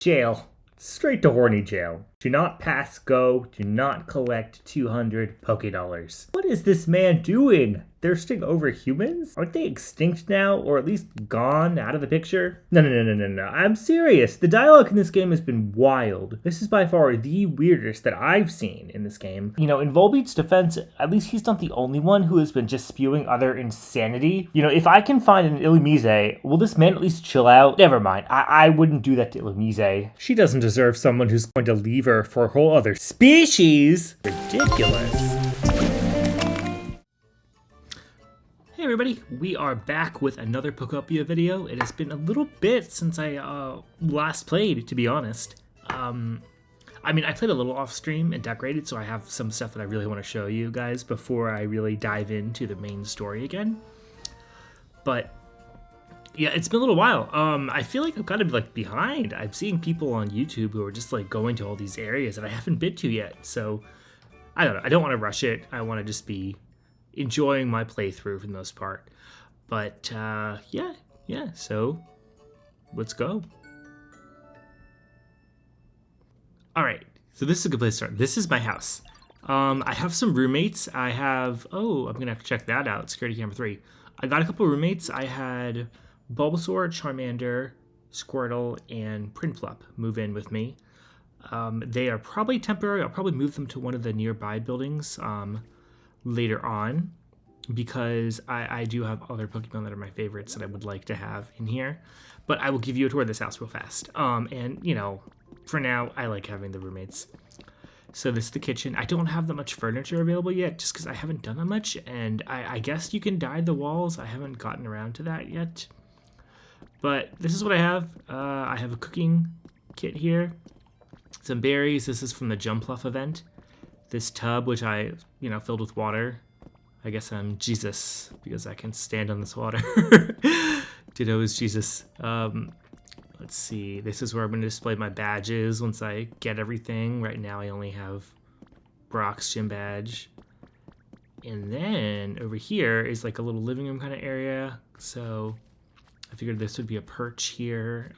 Jail. Straight to horny jail. Do not pass go. Do not collect 200 Poké Dollars. What is this man doing? Thirsting over humans? Aren't they extinct now, or at least gone out of the picture? No. I'm serious. The dialogue in this game has been wild. This is by far the weirdest that I've seen in this game. You know, in Volbeat's defense, at least he's not the only one who has been just spewing other insanity. You know, if I can find an Illumise, will this man at least chill out? Never mind. I wouldn't do that to Illumise. She doesn't deserve someone who's going to leave her for a whole other species. Ridiculous. Hey everybody, we are back with another Pokopia video. It has been a little bit since I last played, to be honest. I mean, I played a little off stream and decorated, so I have some stuff that I really want to show you guys before I really dive into the main story again. But yeah, it's been a little while. I feel like I'm kind of like behind. I'm seeing people on YouTube who are just like going to all these areas that I haven't been to yet. So I don't know. I don't want to rush it. I want to just be enjoying my playthrough for the most part. But yeah, so let's go. All right, so this is a good place to start. This is my house. I have some roommates. I have, I'm gonna have to check that out, security camera 3. I got a couple roommates. I had Bulbasaur, Charmander, Squirtle, and Prinplup move in with me. They are probably temporary. I'll probably move them to one of the nearby buildings later on, because I do have other Pokemon that are my favorites that I would like to have in here. But I will give you a tour of this house real fast. And, you know, for now, I like having the roommates. So this is the kitchen. I don't have that much furniture available yet, just because I haven't done that much. And I guess you can dye the walls. I haven't gotten around to that yet. But this is what I have. I have a cooking kit here. Some berries. This is from the Jumpluff event. This tub, which I, filled with water. I guess I'm Jesus, because I can stand on this water. Ditto is Jesus. Let's see. This is where I'm going to display my badges once I get everything. Right now I only have Brock's gym badge. And then over here is like a little living room kind of area. So I figured this would be a perch here.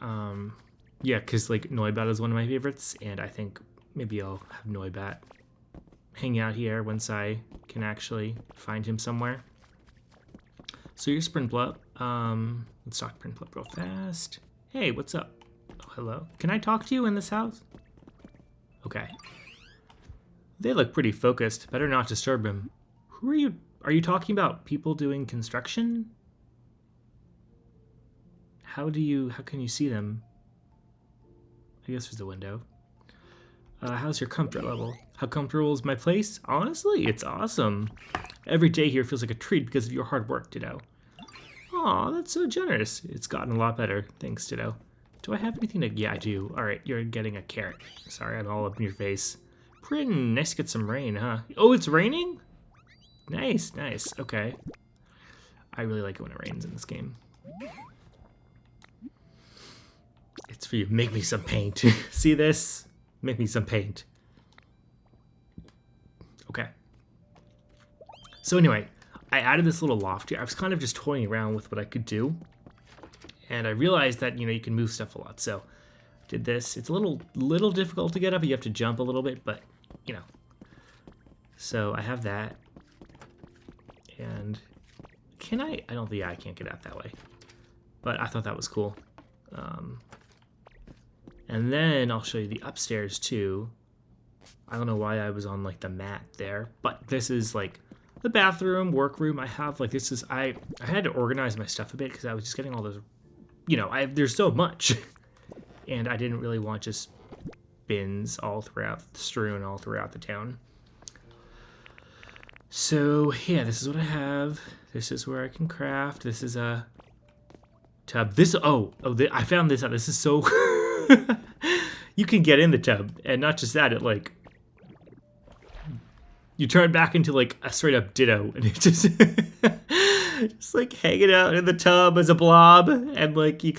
Yeah, because like Noibat is one of my favorites. And I think maybe I'll have Noibat hang out here once I can actually find him somewhere. So here's Prinplup. Let's talk to Prinplup real fast. Hey, what's up? Oh, hello. Can I talk to you in this house? Okay. They look pretty focused. Better not disturb him. Who are you? Are you talking about people doing construction? How can you see them? I guess there's a window. How's your comfort level? How comfortable is my place? Honestly, it's awesome. Every day here feels like a treat because of your hard work, Ditto. Aw, that's so generous. It's gotten a lot better. Thanks, Ditto. Do I have anything to... Yeah, I do. Alright, you're getting a carrot. Sorry, I'm all up in your face. Pretty nice to get some rain, huh? Oh, it's raining? Nice. Okay. I really like it when it rains in this game. It's for you. Make me some paint. See this? Make me some paint. Okay. So anyway, I added this little loft here. I was kind of just toying around with what I could do. And I realized that, you can move stuff a lot. So I did this. It's a little difficult to get up. You have to jump a little bit, but, So I have that. And can I don't think I can't get out that way. But I thought that was cool. And then I'll show you the upstairs too. I don't know why I was on like the mat there, but this is like the bathroom, workroom. I have like I had to organize my stuff a bit because I was just getting all those, there's so much, and I didn't really want just bins strewn all throughout the town. So yeah, this is what I have. This is where I can craft. This is a tub. I found this out. This is so. You can get in the tub, and not just that, you turn back into like a straight up Ditto, and it just just like hanging out in the tub as a blob, and like I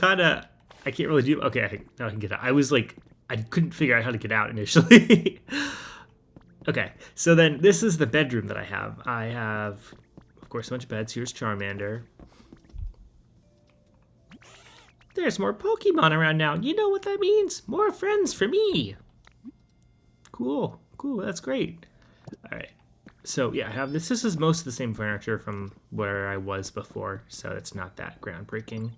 can't really do. Okay, now I can get out. I couldn't figure out how to get out initially. Okay, so then this is the bedroom that I have. I have, of course, a bunch of beds. Here's Charmander. There's more Pokemon around now. You know what that means? More friends for me. Cool. Cool. That's great. All right. So yeah, I have this. This is most of the same furniture from where I was before, so it's not that groundbreaking.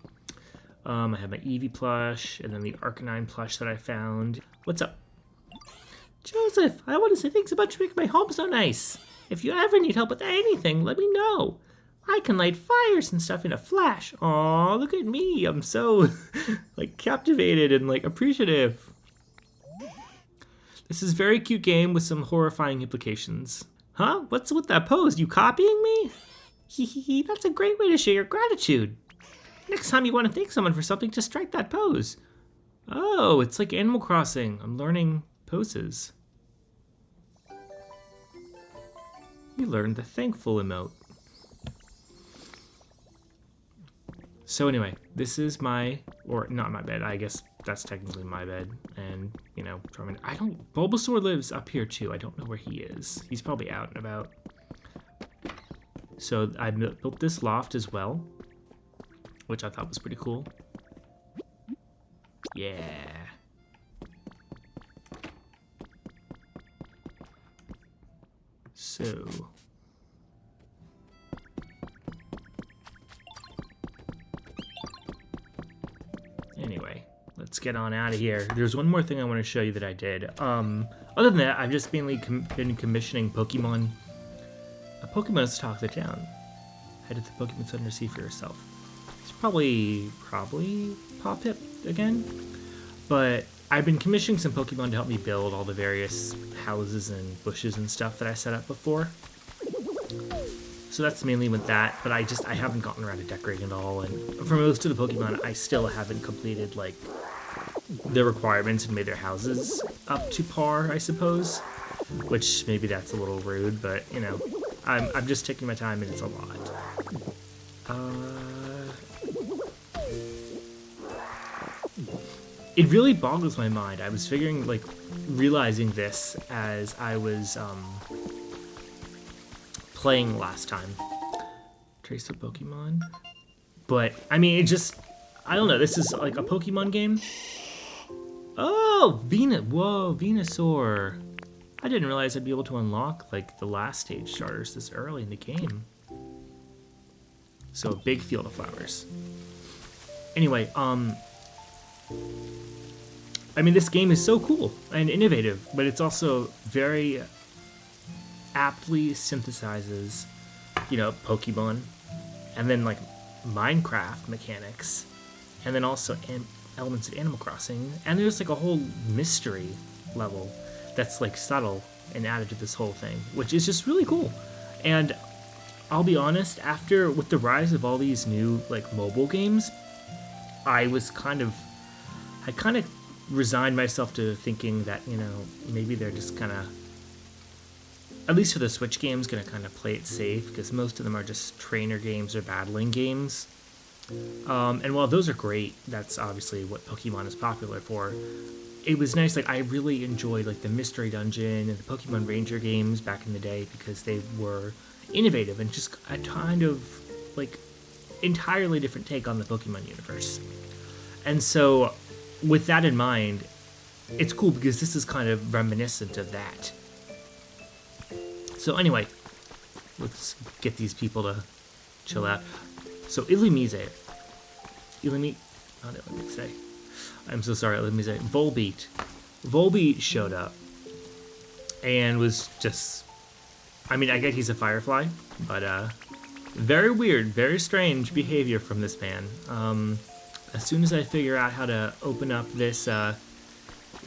I have my Eevee plush, and then the Arcanine plush that I found. What's up? Joseph, I want to say thanks so much for making my home so nice. If you ever need help with anything, let me know. I can light fires and stuff in a flash. Aw, look at me. I'm so, like, captivated and, like, appreciative. This is a very cute game with some horrifying implications. Huh? What's with that pose? You copying me? Hee, that's a great way to show your gratitude. Next time you want to thank someone for something, just strike that pose. Oh, it's like Animal Crossing. I'm learning poses. You learned the thankful emote. So anyway, this is my, or not my bed, I guess that's technically my bed. And, you know, Bulbasaur lives up here too. I don't know where he is. He's probably out and about. So I built this loft as well, which I thought was pretty cool. Yeah. So. Anyway, let's get on out of here. There's one more thing I want to show you that I did. Other than that, I've just mainly been commissioning Pokemon. A Pokemon is to talk to the town. Head to the Pokemon Center to see for yourself. It's probably Pop-Hip again. But I've been commissioning some Pokemon to help me build all the various houses and bushes and stuff that I set up before. So that's mainly with that, but I haven't gotten around to decorating it all, and for most of the Pokemon, I still haven't completed, like, the requirements and made their houses up to par, I suppose. Which, maybe that's a little rude, but, you know, I'm just taking my time, and it's a lot. It really boggles my mind. I was realizing this as I was, playing last time. Trace of Pokemon. But, I mean, I don't know, this is like a Pokemon game. Oh, whoa, Venusaur. I didn't realize I'd be able to unlock, like, the last stage starters this early in the game. So, a big field of flowers. Anyway, I mean, this game is so cool and innovative, but it's also very aptly synthesizes, you know, Pokemon, and then like Minecraft mechanics, and then also elements of Animal Crossing, and there's like a whole mystery level that's like subtle and added to this whole thing, which is just really cool. And I'll be honest, with the rise of all these new like mobile games, I kind of resigned myself to thinking that, you know, maybe they're just kind of, at least for the Switch games, going to kind of play it safe, because most of them are just trainer games or battling games. And while those are great, that's obviously what Pokemon is popular for. It was nice, like, I really enjoyed, like, the Mystery Dungeon and the Pokemon Ranger games back in the day, because they were innovative and just a kind of, like, entirely different take on the Pokemon universe. And so, with that in mind, it's cool because this is kind of reminiscent of that. So anyway, let's get these people to chill out. So Illumise, I'm so sorry, Volbeat showed up and was just, I mean, I get he's a Firefly, but very weird, very strange behavior from this man. As soon as I figure out how to open up this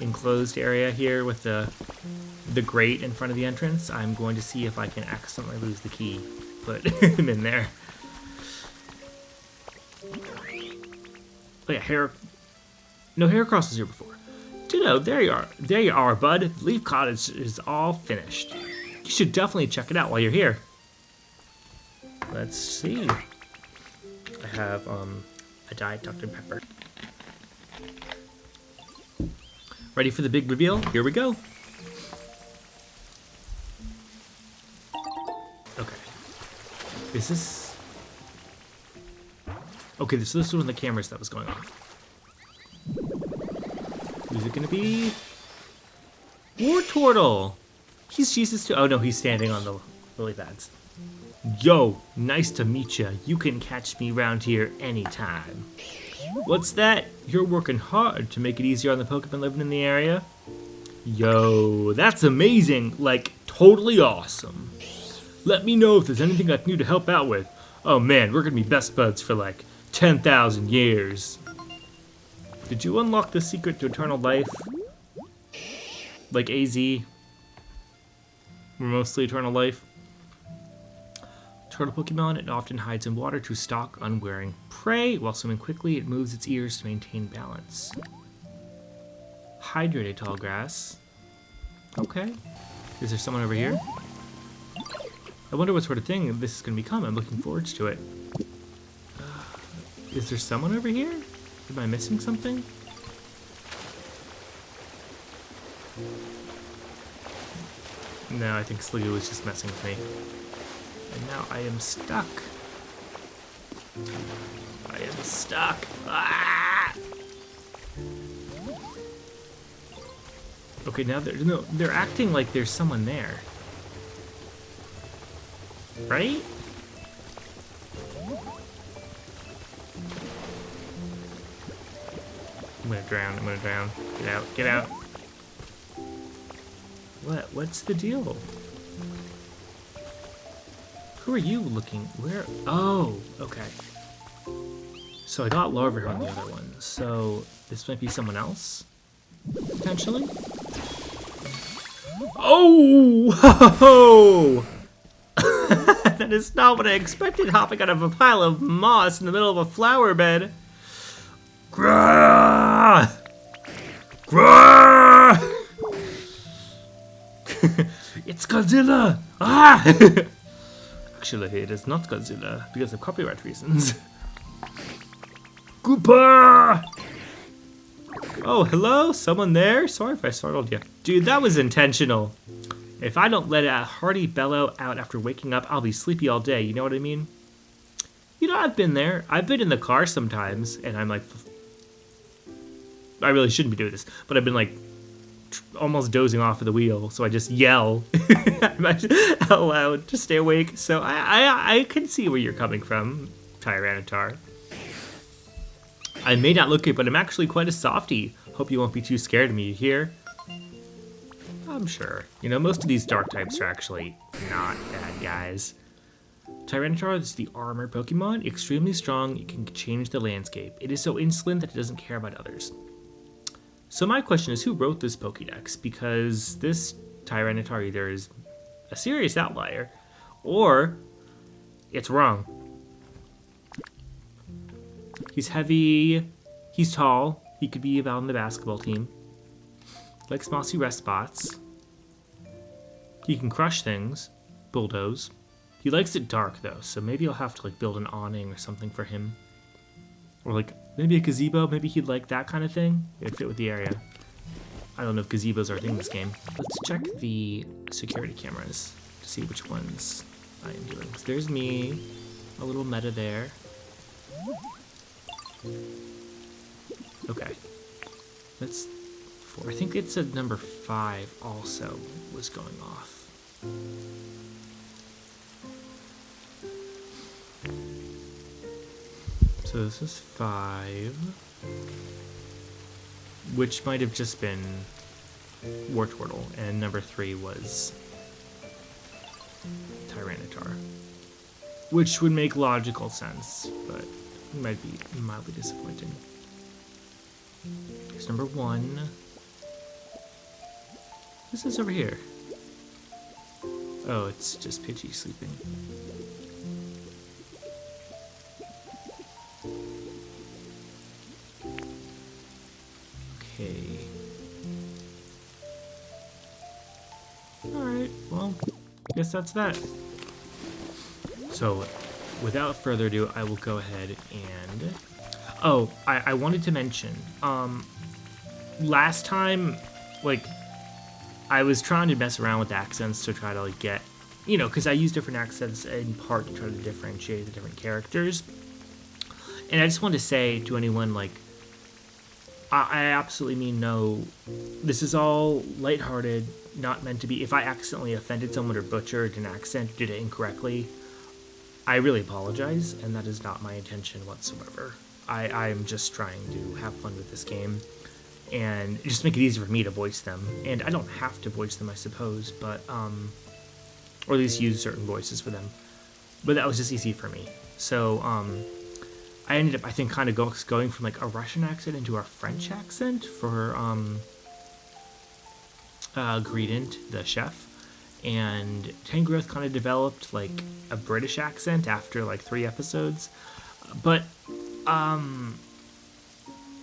enclosed area here with the grate in front of the entrance, I'm going to see if I can accidentally lose the key. Put him in there. Oh yeah, no, Heracross was here before. Ditto, there you are. There you are, bud. Leaf Cottage is all finished. You should definitely check it out while you're here. Let's see. I have a Diet Dr. Pepper. Ready for the big reveal? Here we go. Okay. Is this... Okay, so this was one of the cameras that was going on. Who's it gonna be? Wartortle! He's Jesus too. Oh no, he's standing on the lily pads. Yo, nice to meet ya. You can catch me around here anytime. What's that? You're working hard to make it easier on the Pokemon living in the area? Yo, that's amazing. Like, totally awesome. Let me know if there's anything I can do to help out with. Oh man, we're gonna be best buds for like 10,000 years. Did you unlock the secret to eternal life? Like AZ? Or mostly eternal life? Turtle Pokemon, it often hides in water to stalk unwary prey. While swimming quickly, it moves its ears to maintain balance. Hydrated tall grass. Okay. Is there someone over here? I wonder what sort of thing this is going to become. I'm looking forward to it. Is there someone over here? Am I missing something? No, I think Sliggoo was just messing with me. And now I am stuck. I am stuck. Ah! Okay, now they're acting like there's someone there. Right? I'm gonna drown, I'm gonna drown. Get out, get out. What's the deal? Who are you looking? Where? Oh, okay. So I got Larvitar on the other one. So this might be someone else? Potentially? Oh! Ho! That is not what I expected, hopping out of a pile of moss in the middle of a flower bed. Grah! Grah! It's Godzilla! Ah! Actually, it is not Godzilla, because of copyright reasons. Koopa! Oh, hello? Someone there? Sorry if I startled you. Dude, that was intentional. If I don't let a hearty bellow out after waking up, I'll be sleepy all day, you know what I mean? You know, I've been there. I've been in the car sometimes, and I'm like... I really shouldn't be doing this, but I've been like... almost dozing off of the wheel, so I just yell out loud to stay awake. So I can see where you're coming from, Tyranitar. I may not look it, but I'm actually quite a softie. Hope you won't be too scared of me, you hear? I'm sure. You know, most of these dark types are actually not bad guys. Tyranitar is the armor Pokemon, extremely strong, it can change the landscape. It is so insolent that it doesn't care about others. So my question is, who wrote this Pokédex? Because this Tyranitar either is a serious outlier, or it's wrong. He's heavy, he's tall, he could be about on the basketball team. Likes mossy rest spots. He can crush things, bulldoze. He likes it dark though, so maybe I'll have to like build an awning or something for him. Or like, maybe a gazebo, maybe he'd like that kind of thing. It'd fit with the area. I don't know if gazebos are a thing in this game. Let's check the security cameras to see which ones I am doing. So there's me, a little meta there. Okay. That's 4. I think it's a number 5 also was going off. So this is 5, which might have just been Wartortle, and number 3 was Tyranitar, which would make logical sense, but it might be mildly disappointing. Here's number 1. This is over here. Oh, it's just Pidgey sleeping. Okay. Alright, well, I guess that's that. So, without further ado, I will go ahead and... Oh, I wanted to mention, last time, like, I was trying to mess around with accents to try to, like, get, you know, because I use different accents in part to try to differentiate the different characters. And I just wanted to say to anyone, like, I absolutely mean no. This is all lighthearted, not meant to be. If I accidentally offended someone or butchered an accent, did it incorrectly, I really apologize, and that is not my intention whatsoever. I'm just trying to have fun with this game and just make it easier for me to voice them. And I don't have to voice them, I suppose, but or at least use certain voices for them. But that was just easy for me. So I ended up, I think, kind of going from like a Russian accent into a French accent for Greedent, the chef. And Tangrowth kind of developed like a British accent after like 3 episodes. But I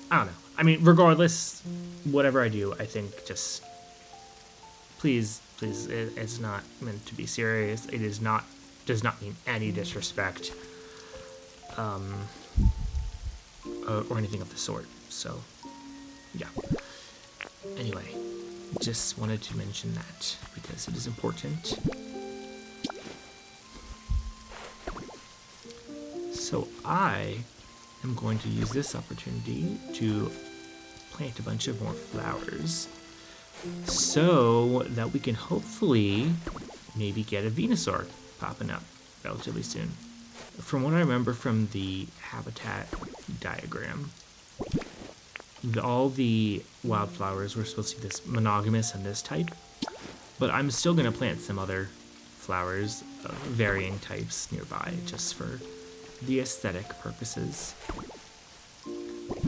don't know. I mean, regardless, whatever I do, I think just please, it's not meant to be serious. It is not, does not mean any disrespect, or anything of the sort. So, yeah. Anyway, just wanted to mention that because it is important. So I am going to use this opportunity to plant a bunch of more flowers so that we can hopefully maybe get a Venusaur popping up relatively soon. From what I remember from the habitat diagram, all the wildflowers were supposed to be this monogamous and this type, but I'm still going to plant some other flowers of varying types nearby just for the aesthetic purposes.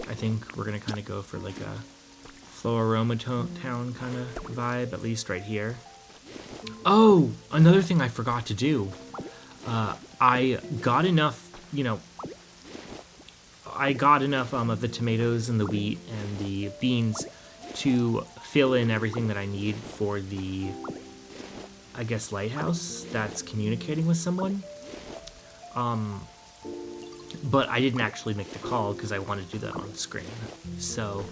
I think we're going to kind of go for like a Floroma town kind of vibe, at least right here. Oh, another thing I forgot to do. I got enough, of the tomatoes and the wheat and the beans to fill in everything that I need for the, I guess, lighthouse that's communicating with someone. But I didn't actually make the call because I wanted to do that on screen. So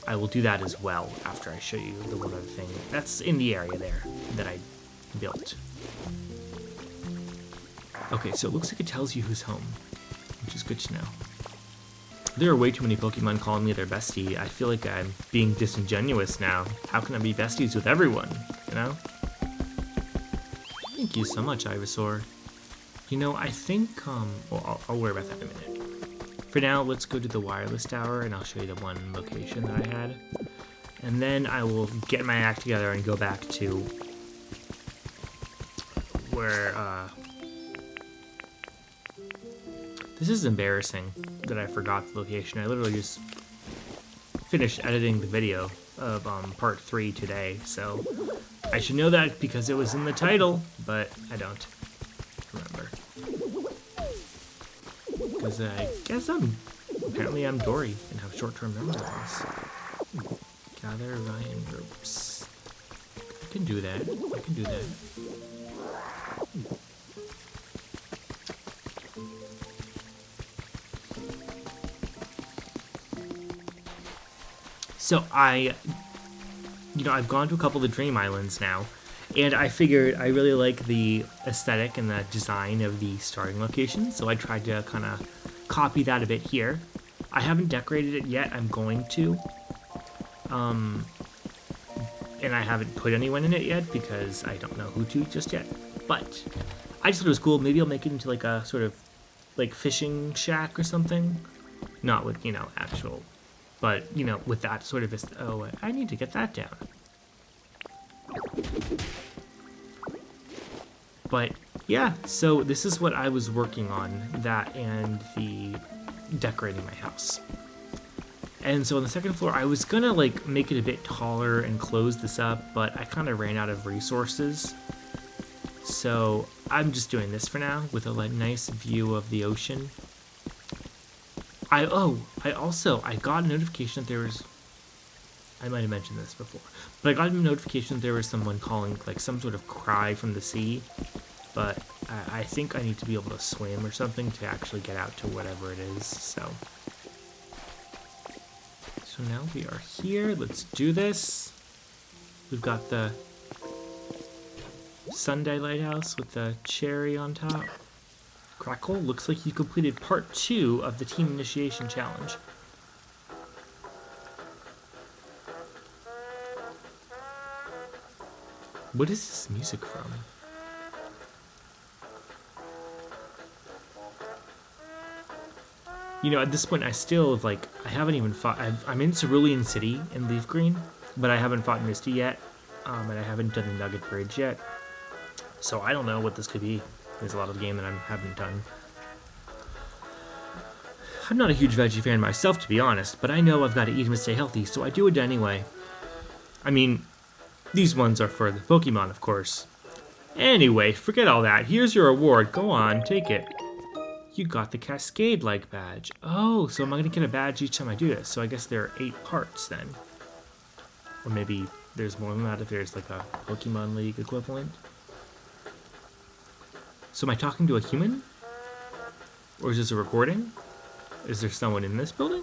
I will do that as well after I show you the one other thing that's in the area there that I built. Okay, so it looks like it tells you who's home, which is good to know. There are way too many Pokemon calling me their bestie. I feel like I'm being disingenuous now. How can I be besties with everyone, you know? Thank you so much, Ivysaur. I think, well, I'll worry about that in a minute. For now, let's go to the wireless tower, and I'll show you the one location that I had. And then I will get my act together and go back to where, this is embarrassing that I forgot the location. I literally just finished editing the video of part 3 today, so I should know that because it was in the title, but I don't remember. Because I guess apparently I'm Dory and have short-term memory loss. Gather Ryan groups. I can do that. So I've gone to a couple of the Dream Islands now, and I figured I really like the aesthetic and the design of the starting location, so I tried to kind of copy that a bit here. I haven't decorated it yet. I'm going to. And I haven't put anyone in it yet because I don't know who to just yet. But I just thought it was cool. Maybe I'll make it into like a sort of like fishing shack or something. Not with, actual, but, with that sort of, oh, I need to get that down. But yeah, so this is what I was working on, that and the decorating my house. And so on the second floor, I was gonna like make it a bit taller and close this up, but I kind of ran out of resources. So I'm just doing this for now with a nice view of the ocean. I got a notification that there was, I might have mentioned this before, but I got a notification that there was someone calling like some sort of cry from the sea, but I think I need to be able to swim or something to actually get out to whatever it is, so now we are here. Let's do this. We've got the Sunday Lighthouse with the cherry on top. Crackle, looks like you completed part 2 of the Team Initiation Challenge. What is this music from? You know, at this point, I still have, like, I haven't even fought. I'm in Cerulean City in Leaf Green, but I haven't fought Misty yet, and I haven't done the Nugget Bridge yet. So I don't know what this could be. There's a lot of the game that I haven't done. I'm not a huge veggie fan myself, to be honest, but I know I've got to eat them to stay healthy, so I do it anyway. I mean, these ones are for the Pokemon, of course. Anyway, forget all that. Here's your reward. Go on, take it. You got the Cascade-like badge. Oh, so am I going to get a badge each time I do this? So I guess there are 8 parts then. Or maybe there's more than that if there's like a Pokemon League equivalent. So am I talking to a human? Or is this a recording? Is there someone in this building?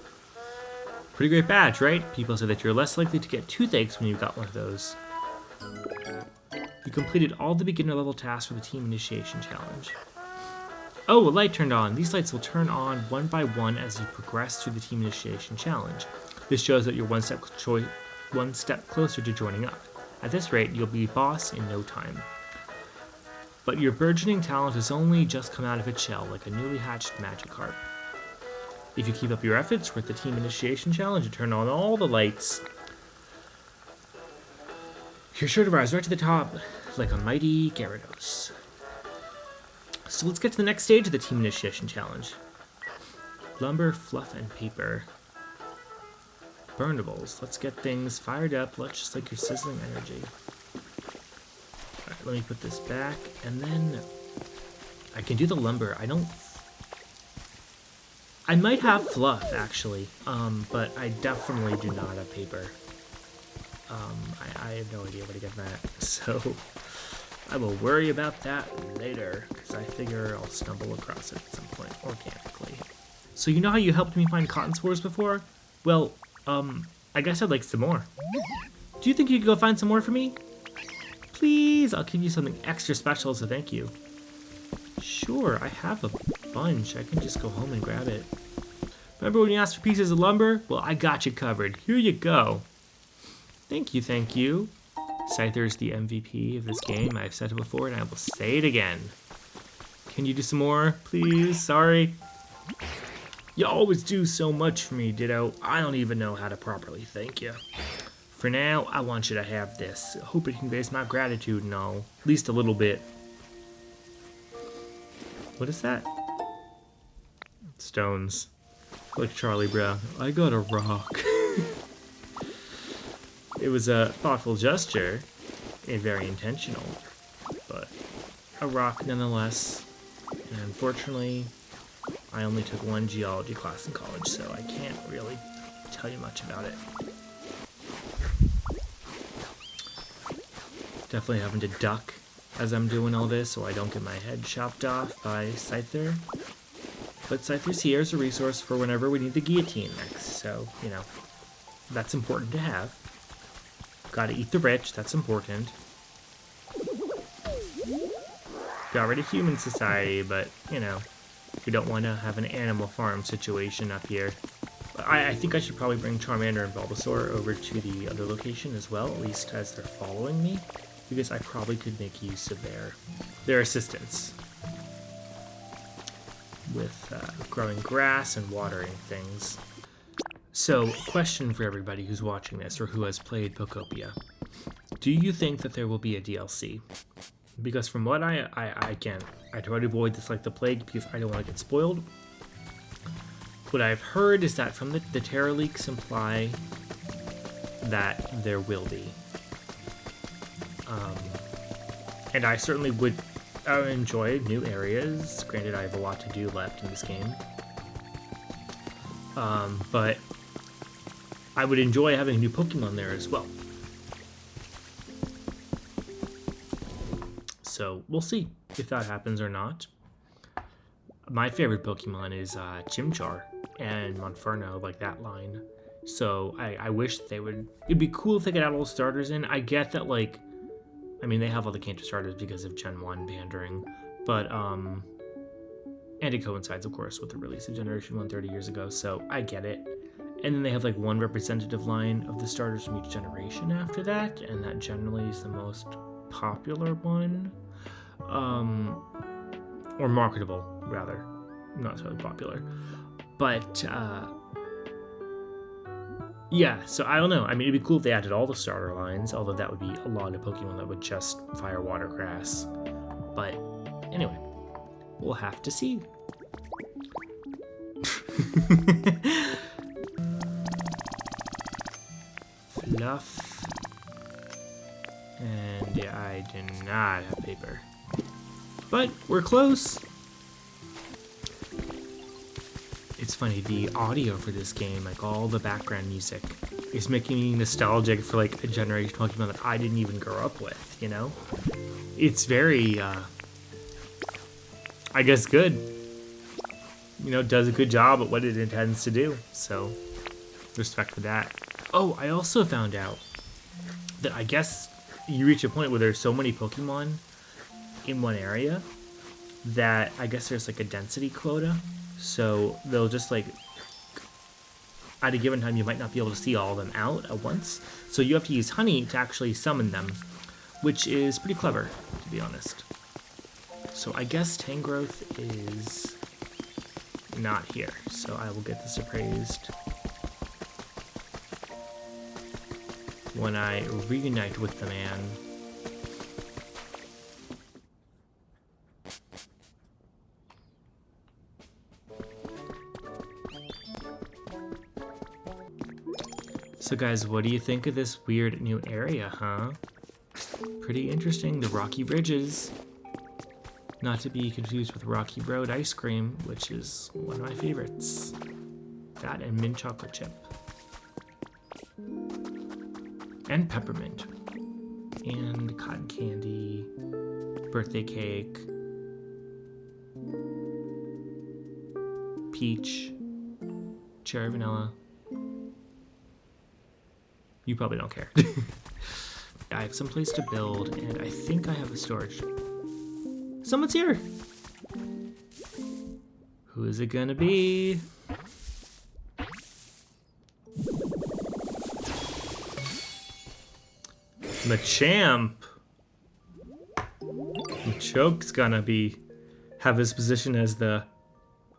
Pretty great badge, right? People say that you're less likely to get toothaches when you've got one of those. You completed all the beginner level tasks for the Team Initiation Challenge. Oh, a light turned on. These lights will turn on one by one as you progress through the Team Initiation Challenge. This shows that you're one step closer to joining up. At this rate, you'll be boss in no time. But your burgeoning talent has only just come out of its shell, like a newly hatched Magikarp. If you keep up your efforts with the Team Initiation Challenge and turn on all the lights, you're sure to rise right to the top, like a mighty Gyarados. So let's get to the next stage of the Team Initiation Challenge. Lumber, fluff, and paper. Burnables. Let's get things fired up, just like your sizzling energy. Alright, let me put this back, and then I can do the lumber. I might have fluff, actually, but I definitely do not have paper. I have no idea where to get that, so I will worry about that later, because I figure I'll stumble across it at some point, organically. So you know how you helped me find cotton spores before? Well, I guess I'd like some more. Do you think you could go find some more for me? Please, I'll give you something extra special as a thank you. Sure, I have a bunch. I can just go home and grab it. Remember when you asked for pieces of lumber? Well, I got you covered. Here you go. Thank you, thank you. Scyther's the MVP of this game. I've said it before and I will say it again. Can you do some more, please? Sorry. You always do so much for me, Ditto. I don't even know how to properly thank you. For now, I want you to have this. I hope it conveys my gratitude and all. At least a little bit. What is that? Stones. Like Charlie Brown. I got a rock. It was a thoughtful gesture, and very intentional, but a rock nonetheless. And unfortunately, I only took one geology class in college, so I can't really tell you much about it. Definitely having to duck as I'm doing all this so I don't get my head chopped off by Scyther. But Scyther's here as a resource for whenever we need the guillotine next, so, you know, that's important to have. Gotta eat the rich, that's important. Got rid of human society, but, you know, we don't want to have an animal farm situation up here. I think I should probably bring Charmander and Bulbasaur over to the other location as well, at least as they're following me, because I probably could make use of their assistance with growing grass and watering things. So, question for everybody who's watching this or who has played Pokopia. Do you think that there will be a DLC? Because from what I try to avoid this like the plague because I don't want to get spoiled. What I've heard is that from the Terra leaks imply that there will be. And I certainly would enjoy new areas. Granted, I have a lot to do left in this game. But I would enjoy having new Pokemon there as well. So we'll see if that happens or not. My favorite Pokemon is Chimchar and Monferno, like that line. So I wish they would. It'd be cool if they could add all the starters in. I get that, like, I mean, they have all the Kanto starters because of Gen 1 pandering, but and it coincides, of course, with the release of Generation 1 30 years ago. So I get it. And then they have like one representative line of the starters from each generation after that, and that generally is the most popular one. Or marketable, rather. Not so popular. But, yeah, so I don't know. I mean, it'd be cool if they added all the starter lines, although that would be a lot of Pokemon that would just fire water grass. But, anyway, we'll have to see. Fluff. And yeah, I do not have paper. But we're close. It's funny, the audio for this game, like all the background music, is making me nostalgic for like a generation of Pokemon that I didn't even grow up with, you know? It's very, I guess good. You know, does a good job at what it intends to do, so respect for that. Oh, I also found out that I guess you reach a point where there's so many Pokemon in one area that I guess there's like a density quota. So they'll just like, at a given time, you might not be able to see all of them out at once. So you have to use honey to actually summon them, which is pretty clever, to be honest. So I guess Tangrowth is not here. So I will get this appraised when I reunite with the man. So guys, what do you think of this weird new area, huh? Pretty interesting, the rocky ridges. Not to be confused with Rocky Road ice cream, which is one of my favorites. That and mint chocolate chip. And peppermint. And cotton candy. Birthday cake. Peach. Cherry vanilla. You probably don't care. I have some place to build, and I think I have a storage. Someone's here! Who is it gonna be? Machamp! Machoke's gonna have his position as the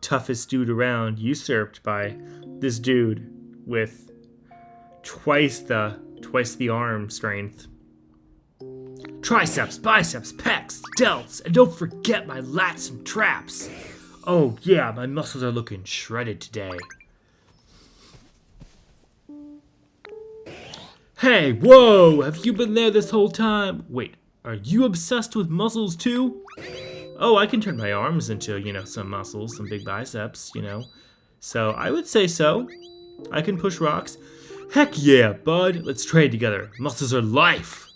toughest dude around usurped by this dude with twice the arm strength. Triceps, biceps, pecs, delts, and don't forget my lats and traps. Oh yeah, my muscles are looking shredded today. Hey, whoa, have you been there this whole time? Wait, are you obsessed with muscles too? Oh, I can turn my arms into, you know, some muscles, some big biceps, you know. So I would say so. I can push rocks. Heck yeah, bud. Let's trade together. Muscles are life.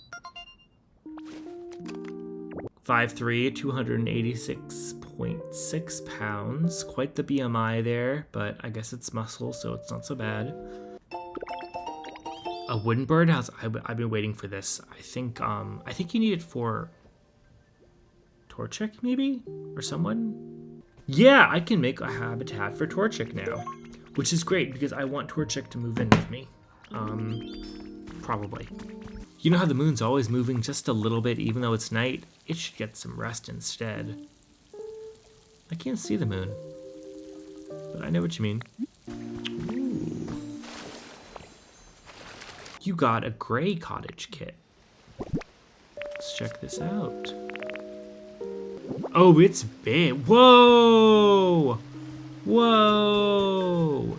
5'3", 286.6 pounds. Quite the BMI there, but I guess it's muscle, so it's not so bad. A wooden birdhouse. I've been waiting for this. I think you need it for Torchic, maybe? Or someone? Yeah, I can make a habitat for Torchic now. Which is great, because I want Torchic to move in with me. Probably. You know how the moon's always moving just a little bit, even though it's night? It should get some rest instead. I can't see the moon. But I know what you mean. Ooh. You got a gray cottage kit. Let's check this out. Oh, it's big. Whoa! Whoa!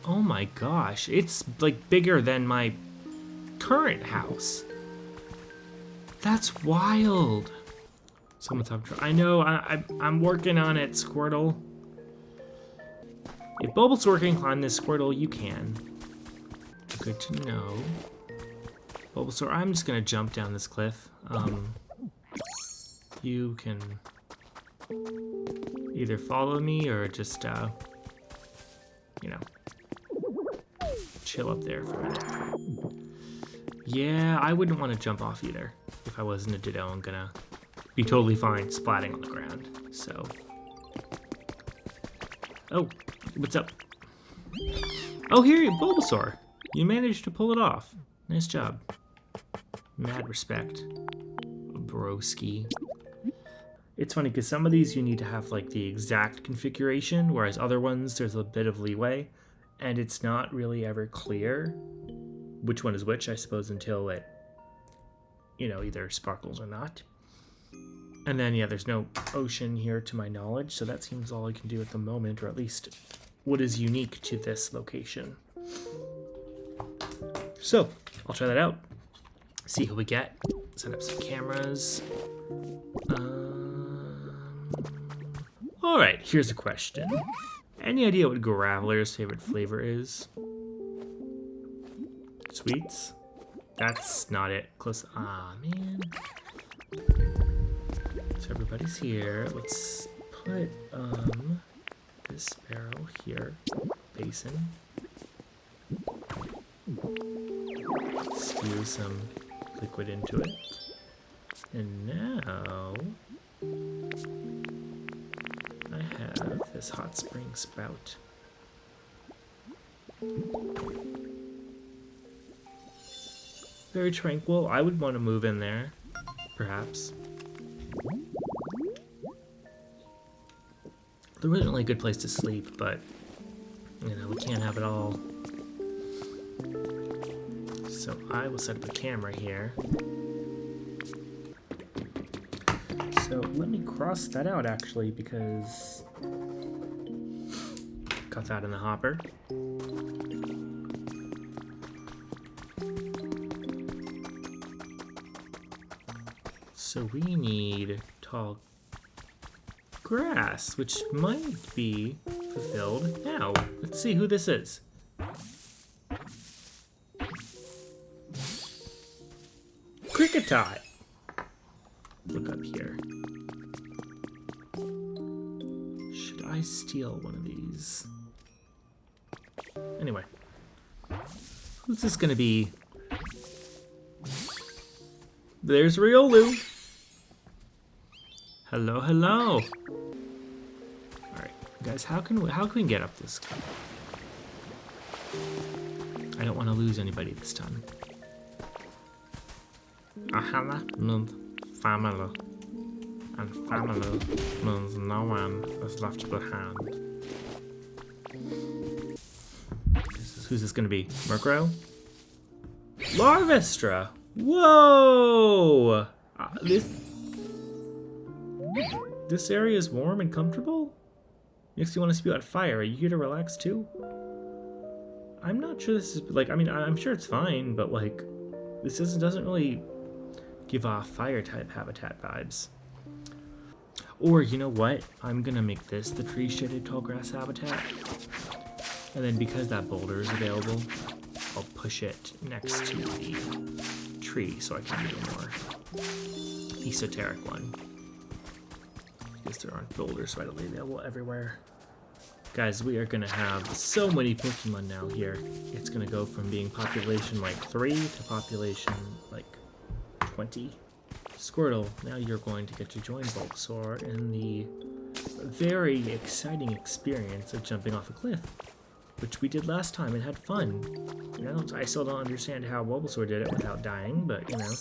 Oh my gosh, it's like bigger than my current house. That's wild. Someone's having trouble. I know, I'm working on it, Squirtle. If Bulba's working on this, Squirtle, you can. Good to know. Bulbasaur, I'm just gonna jump down this cliff. You can either follow me or just, you know, chill up there for a minute. Yeah, I wouldn't want to jump off either. If I wasn't a Ditto, I'm gonna be totally fine splatting on the ground, so. Oh, what's up? Oh, here, Bulbasaur. You managed to pull it off. Nice job. Mad respect. Broski. It's funny because some of these you need to have like the exact configuration, whereas other ones there's a bit of leeway, and it's not really ever clear which one is which, I suppose, until it, you know, either sparkles or not. And then, yeah, there's no ocean here to my knowledge, so that seems all I can do at the moment, or at least what is unique to this location. So, I'll try that out. See who we get. Set up some cameras. Alright, here's a question. Any idea what Graveler's favorite flavor is? Sweets? That's not it. Close. Ah, man. So everybody's here. Let's put this barrel here. Basin. Spew some liquid into it. And now I have this hot spring spout. Very tranquil. I would want to move in there, perhaps. There wasn't really a good place to sleep, but, you know, we can't have it all. So I will set up a camera here. So let me cross that out, actually, because... Got that in the hopper. So we need tall grass, which might be fulfilled now. Let's see who this is. Cricketot. Look up here. Should I steal one of these? Anyway. Who's this gonna be? There's Riolu. Hello, hello. Alright, guys, how can we get up this guy? I don't want to lose anybody this time. Ahana means family, and family means no one is left behind. Who's this gonna be? Murkrow? Larvestra! Whoa! This area is warm and comfortable? Makes you want to spew out fire. Are you here to relax too? I'm not sure this is, like, I mean, I'm sure it's fine, but, like, this doesn't really give off fire type habitat vibes. Or, you know what? I'm gonna make this the tree shaded tall grass habitat. And then because that boulder is available, I'll push it next to the tree so I can do a more esoteric one. Because there aren't boulders readily available everywhere. Guys, we are gonna have so many Pokemon now here. It's gonna go from being population like 3 to population like 20. Squirtle, now you're going to get to join Bulbasaur in the very exciting experience of jumping off a cliff, which we did last time and had fun. You know, I still don't understand how Bulbasaur did it without dying, but you know.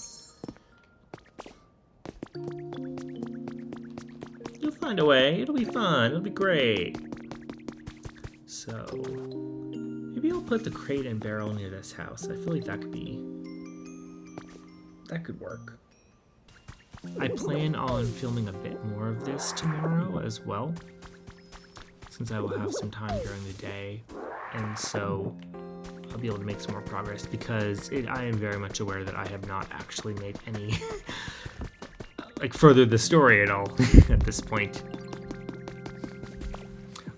You'll find a way. It'll be fun. It'll be great. So, maybe I'll put the crate and barrel near this house. I feel like that could work. I plan on filming a bit more of this tomorrow as well, since I will have some time during the day, and so I'll be able to make some more progress because I am very much aware that I have not actually made any like furthered the story at all at this point,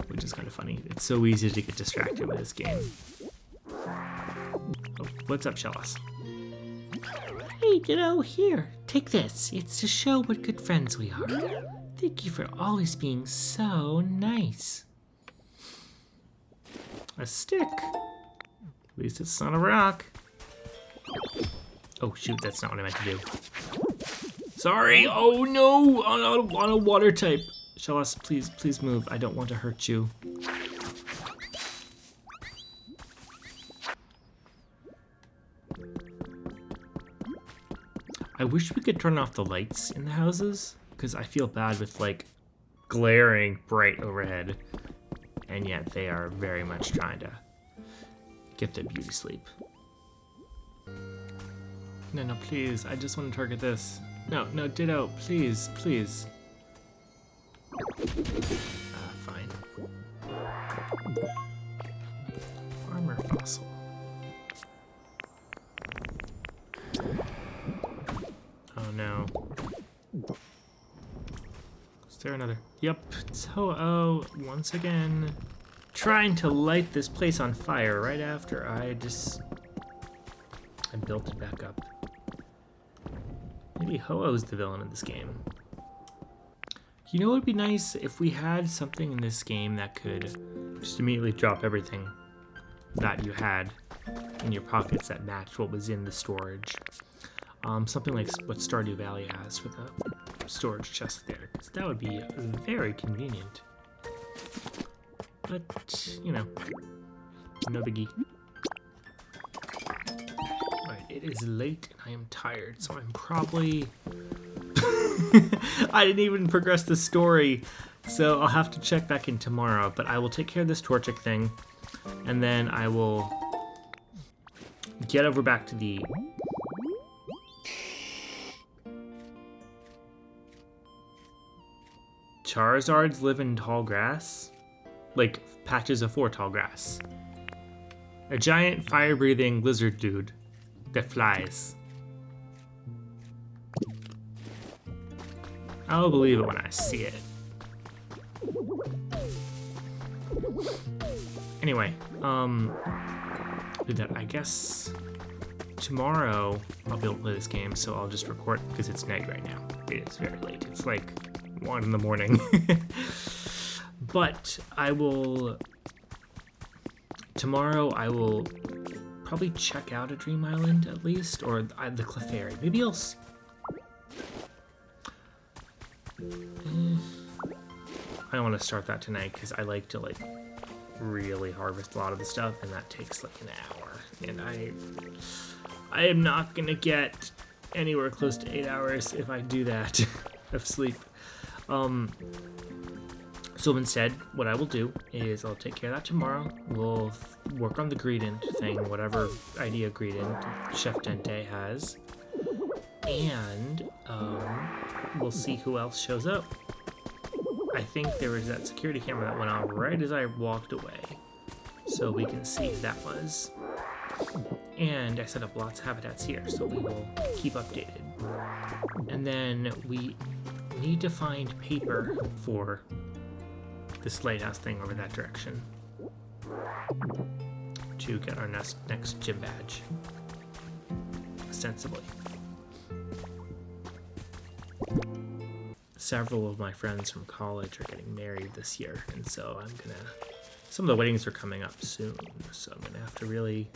which is kind of funny. It's so easy to get distracted with this game. Oh, what's up, Shellos? Hey, here, take this. It's to show what good friends we are. Thank you for always being so nice. A stick. At least it's not a rock. Oh shoot, that's not what I meant to do. Sorry. Oh no, on a water type. Shellos, please move. I don't want to hurt you. I wish we could turn off the lights in the houses, because I feel bad with, like, glaring bright overhead. And yet they are very much trying to get their beauty sleep. No, no, please. I just want to target this. No, no, Ditto. Please, please. Fine. Armor fossil. Oh no. Is there another? Yep, it's Ho-Oh once again. Trying to light this place on fire right after I built it back up. Maybe Ho-Oh's the villain in this game. You know what would be nice if we had something in this game that could just immediately drop everything that you had in your pockets that matched what was in the storage. Something like what Stardew Valley has for the storage chest there, because that would be very convenient. But, you know, no biggie. Alright, it is late and I am tired, so I'm probably... I didn't even progress the story, so I'll have to check back in tomorrow, but I will take care of this Torchic thing, and then I will get over back to the... Charizards live in tall grass? Like, patches of 4 tall grass. A giant fire-breathing lizard dude that flies. I'll believe it when I see it. Anyway, I guess tomorrow I'll be able to play this game, so I'll just record because it's night right now. It is very late. It's like 1 in the morning. But tomorrow I will probably check out a Dream Island at least, or the Clefairy. Maybe I'll... I don't want to start that tonight because I like to really harvest a lot of the stuff, and that takes like an hour, and I am not gonna get anywhere close to 8 hours if I do that of sleep. So instead, what I will do is I'll take care of that tomorrow. We'll work on the Greedent thing, whatever idea Greedent Chef Dente has, and we'll see who else shows up. I think there was that security camera that went on right as I walked away, so we can see who that was. And I set up lots of habitats here, so we will keep updated. And then we need to find paper for this lighthouse thing over that direction to get our next gym badge, ostensibly. Several of my friends from college are getting married this year, and so some of the weddings are coming up soon, so I'm gonna have to really,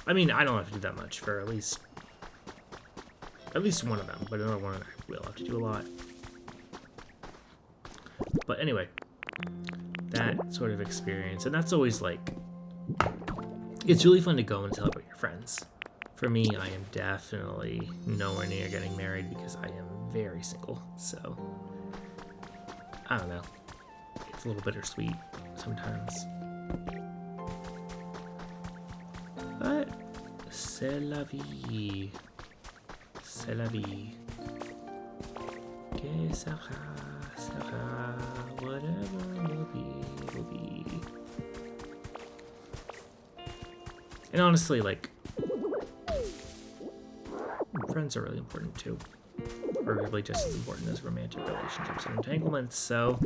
I mean, I don't have to do that much for at least one of them, but another one I will have to do a lot. But anyway, that sort of experience, and that's always it's really fun to go and celebrate your friends. For me, I am definitely nowhere near getting married because I am very single, so I don't know. It's a little bittersweet sometimes. But c'est la vie. C'est la vie. Que sera, sera, whatever will be, will be. And honestly, friends are really important too. Or really just as important as romantic relationships and entanglements, so,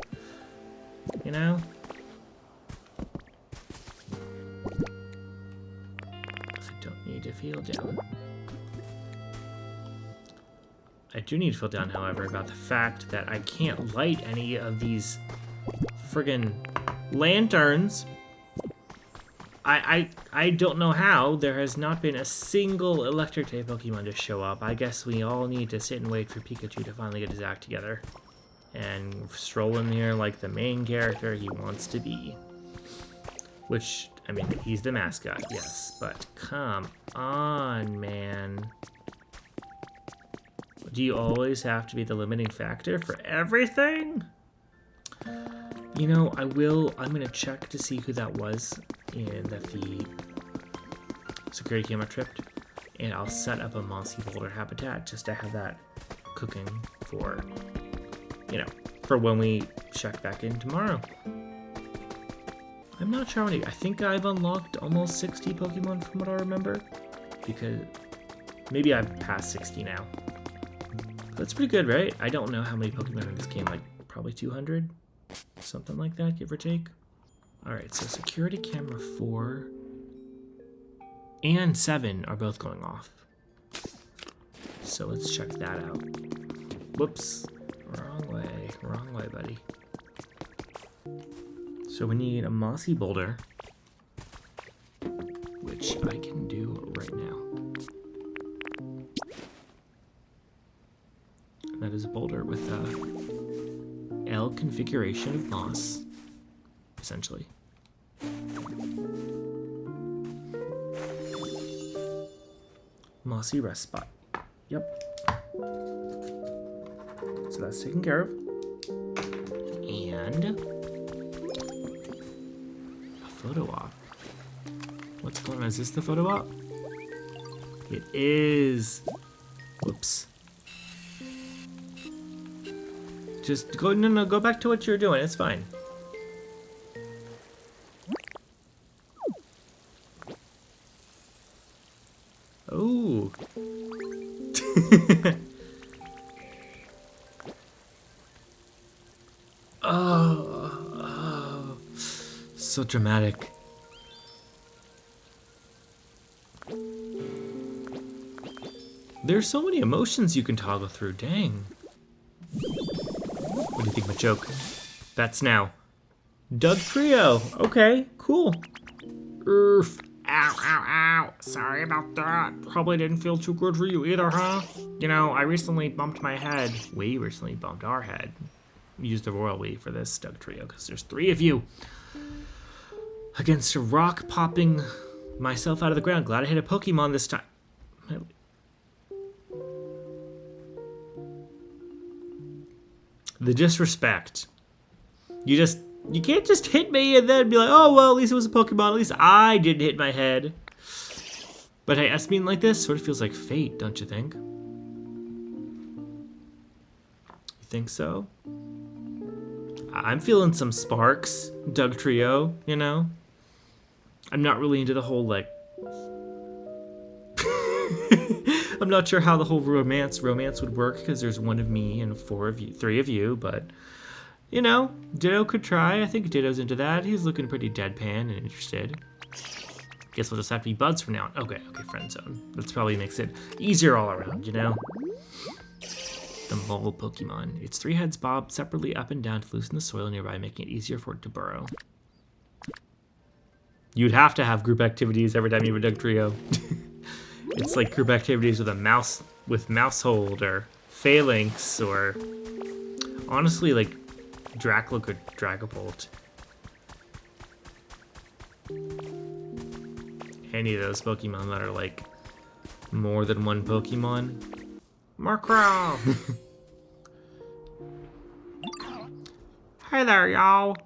you know? I don't need to feel down. I do need to feel down, however, about the fact that I can't light any of these friggin' lanterns. I don't know how. There has not been a single electric type Pokemon to show up. I guess we all need to sit and wait for Pikachu to finally get his act together and stroll in here like the main character he wants to be. Which, I mean, he's the mascot, yes, but come on, man. Do you always have to be the limiting factor for everything? You know, I'm going to check to see who that was and that the security camera tripped. And I'll set up a mossy boulder habitat just to have that cooking for, for when we check back in tomorrow. I'm not sure how many. I think I've unlocked almost 60 Pokemon from what I remember. Because maybe I've passed 60 now. That's pretty good, right? I don't know how many Pokemon in this game, like probably 200? Something like that, give or take. Alright, so security camera 4 and 7 are both going off. So let's check that out. Whoops. Wrong way, buddy. So we need a mossy boulder, which I can do right now. That is a boulder with a L configuration of moss, essentially. Mossy rest spot. Yep. So that's taken care of. And a photo op. What's going on? Is this the photo op? It is. Whoops. Just go, no, go back to what you're doing. It's fine. Oh. Oh, so dramatic. There's so many emotions you can toggle through, dang. What do you think of my joke? That's now. Doug Trio. Okay, cool. Ow, ow, ow. Sorry about that. Probably didn't feel too good for you either, huh? You know, I recently bumped my head. We recently bumped our head. Used the royal we for this Doug Trio because there's 3 of you. Against a rock popping myself out of the ground. Glad I hit a Pokemon this time. The disrespect. You can't just hit me and then be like, oh, well, at least it was a Pokemon. At least I didn't hit my head. But hey, us being like this sort of feels like fate, don't you think? You think so? I'm feeling some sparks, Doug Trio, you know? I'm not really into the whole, like... I'm not sure how the whole romance would work because there's 1 of me and 3 of you, but you know, Ditto could try. I think Ditto's into that. He's looking pretty deadpan and interested. Guess we'll just have to be buds from now on. Okay, friend zone. That probably makes it easier all around, you know? The mole Pokemon. Its 3 heads bob separately up and down to loosen the soil nearby, making it easier for it to burrow. You'd have to have group activities every time you have a Doug Trio. It's like group activities with a mouse, with Mousehold or Phalanx, or honestly like Dracloak or Dragapult. Any of those Pokemon that are like more than 1 Pokemon. Murkrow! Hey there, y'all!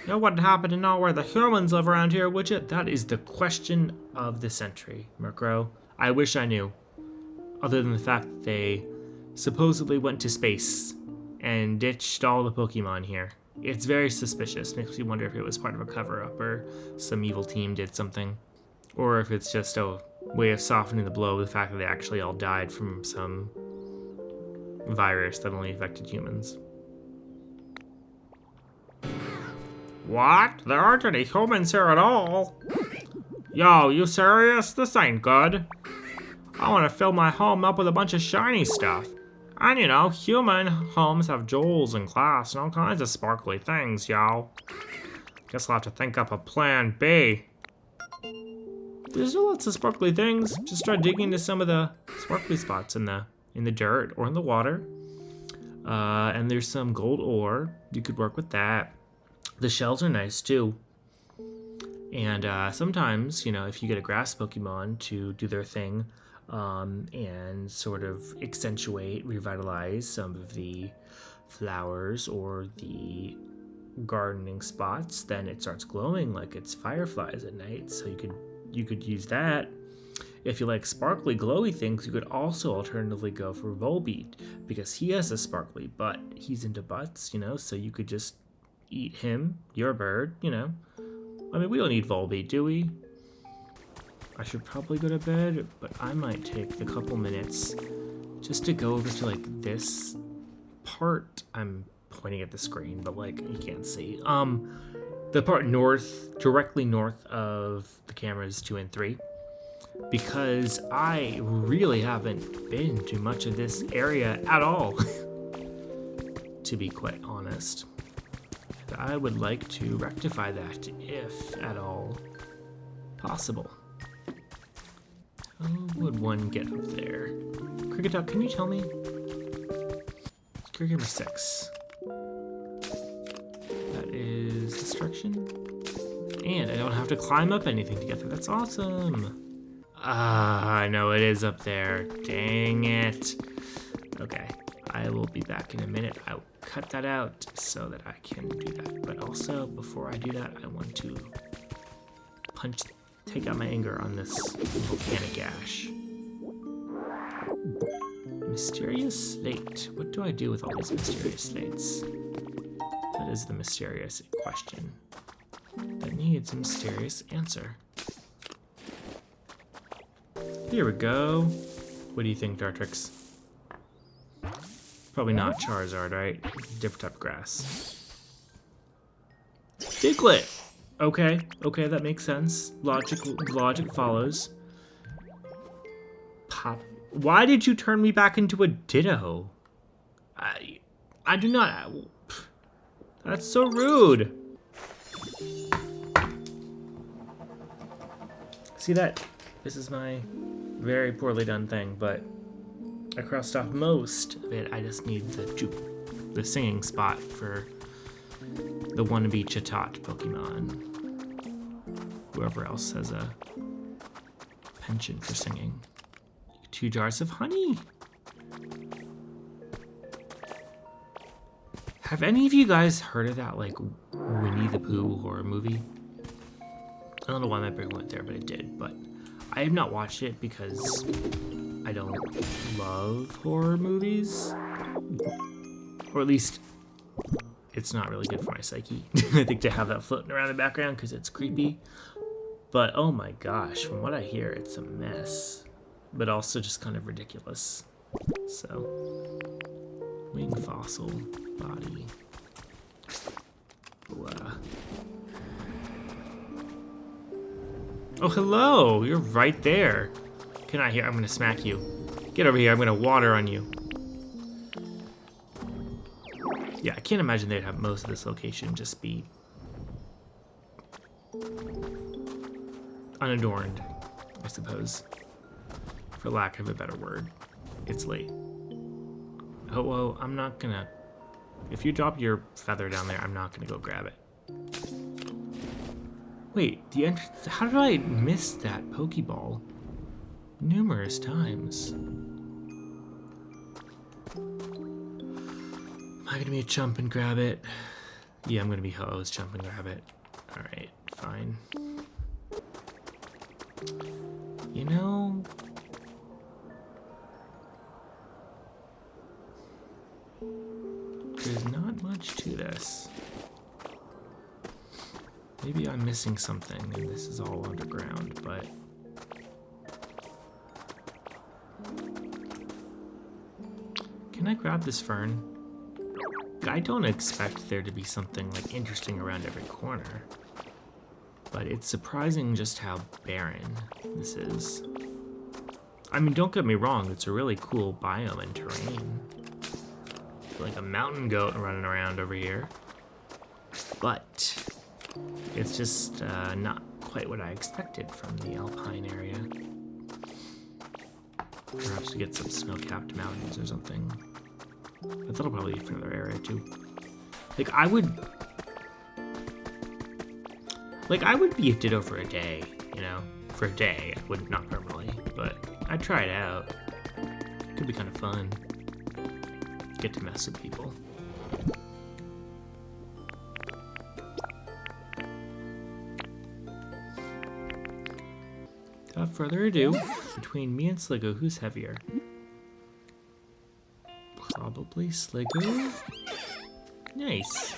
You wouldn't happen to know where the humans live around here, would you? That is the question of the century, Murkrow. I wish I knew. Other than the fact that they supposedly went to space and ditched all the Pokemon here. It's very suspicious. Makes me wonder if it was part of a cover-up or some evil team did something. Or if it's just a way of softening the blow of the fact that they actually all died from some virus that only affected humans. What? There aren't any humans here at all? Yo, you serious? This ain't good. I want to fill my home up with a bunch of shiny stuff. And you know, human homes have jewels and glass and all kinds of sparkly things, y'all. Guess I'll have to think up a plan B. There's still lots of sparkly things. Just try digging into some of the sparkly spots in the dirt or in the water. And there's some gold ore. You could work with that. The shells are nice too. And sometimes, you know, if you get a grass Pokemon to do their thing, and sort of accentuate, revitalize some of the flowers or the gardening spots, then it starts glowing like it's fireflies at night. So you could use that. If you like sparkly, glowy things, you could also alternatively go for Volbeat, because he has a sparkly butt. He's into butts, you know, so you could just eat him, your bird, you know. I mean, we don't need Volbeat, do we? I should probably go to bed, but I might take a couple minutes just to go over to, like, this part. I'm pointing at the screen, but, like, you can't see. The part north, directly north of the cameras 2 and 3. Because I really haven't been to much of this area at all, to be quite honest. And I would like to rectify that, if at all possible. How would one get up there? Cricket Duck, can you tell me? It's cricket number 6. That is destruction. And I don't have to climb up anything to get there. That's awesome. I know it is up there. Dang it. Okay, I will be back in a minute. I will cut that out so that I can do that. But also, before I do that, I want to take out my anger on this volcanic ash. Mysterious slate. What do I do with all these mysterious slates? That is the mysterious question that needs a mysterious answer. Here we go. What do you think, Dartrix? Probably not Charizard, right? Different type of grass. Diglett! Okay, that makes sense. Logic follows. Pop. Why did you turn me back into a Ditto? I do not. That's so rude. See that? This is my very poorly done thing, but I crossed off most of it. I just need the singing spot for the wannabe Chatot Pokemon. Whoever else has a penchant for singing. 2 jars of honey. Have any of you guys heard of that, like, Winnie the Pooh horror movie? I don't know why my brain went there, but it did. But I have not watched it because I don't love horror movies. Or at least, it's not really good for my psyche. I think to have that floating around in the background because it's creepy. But oh my gosh, from what I hear, it's a mess. But also just kind of ridiculous. So, wing fossil, body. Blah. Oh, hello! You're right there. Get out here, I'm gonna smack you. Get over here, I'm gonna water on you. Yeah, I can't imagine they'd have most of this location just be unadorned, I suppose. For lack of a better word. It's late. Oh, well, I'm not gonna... If you drop your feather down there, I'm not gonna go grab it. Wait, the entrance... How did I miss that Pokeball? Numerous times. Am I gonna be a chump and grab it? Yeah, I'm gonna be hose, chump and grab it. Alright, fine. You know... There's not much to this. Maybe I'm missing something and this is all underground, but... Can I grab this fern? I don't expect there to be something like interesting around every corner. But it's surprising just how barren this is. I mean, don't get me wrong, it's a really cool biome and terrain. Like a mountain goat running around over here. But it's just not quite what I expected from the alpine area. Perhaps we get some snow-capped mountains or something. But that'll probably be for another area too. Like I would be a Ditto for a day, you know, for a day. I would not permanently, but I'd try it out. Could be kind of fun. Get to mess with people. Without further ado, between me and Sligo, who's heavier? Probably Sligo. Nice.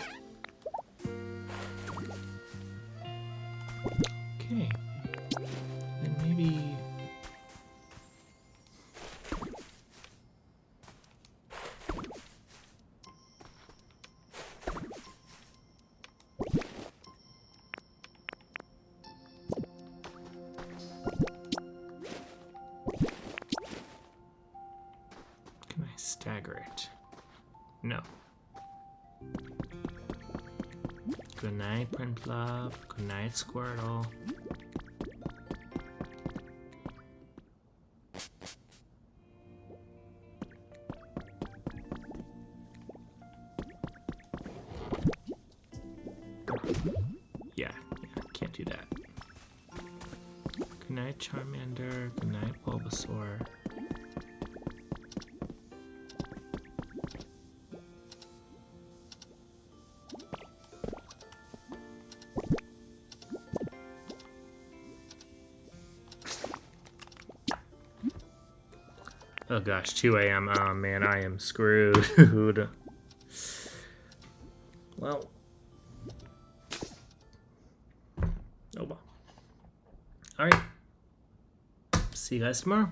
Okay. Then maybe... Can I stagger it? No. Good night, Prinplup. Good night, Squirtle. Yeah, can't do that. Good night, Charmander. Good night, Bulbasaur. Oh gosh, 2 a.m. Oh man, I am screwed. Well. Oh well. Alright. See you guys tomorrow.